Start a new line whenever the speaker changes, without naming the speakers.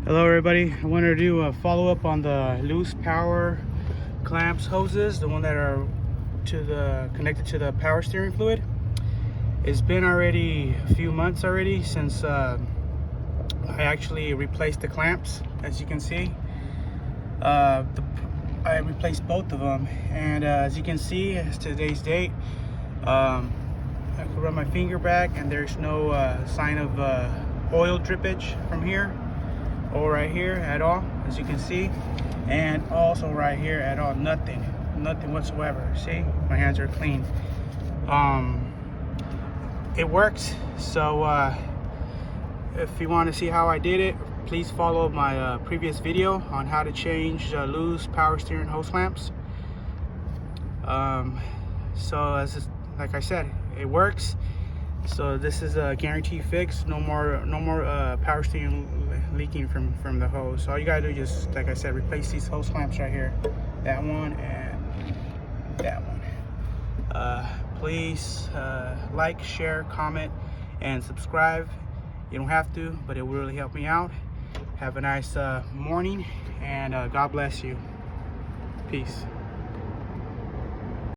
Hello everybody, I wanted to do a follow-up on the loose power clamps hoses, the one that are connected to the power steering fluid. It's been already a few months already since I actually replaced the clamps. As you can see, I replaced both of them, and as you can see, it's today's date. I can run my finger back and there's no sign of oil drippage from here or right here at all, as you can see, and also right here at all, nothing whatsoever. See, my hands are clean. It works. So if you want to see how I did it, please follow my previous video on how to change loose power steering hose clamps. So like I said, it works. So this is a guaranteed fix. No more power steering leaking from the hose. So all you gotta do is just, like I said, replace these hose clamps right here, that one and that one. Please like, share, comment, and subscribe. You don't have to, but it will really help me out. Have a nice morning, and God bless you. Peace.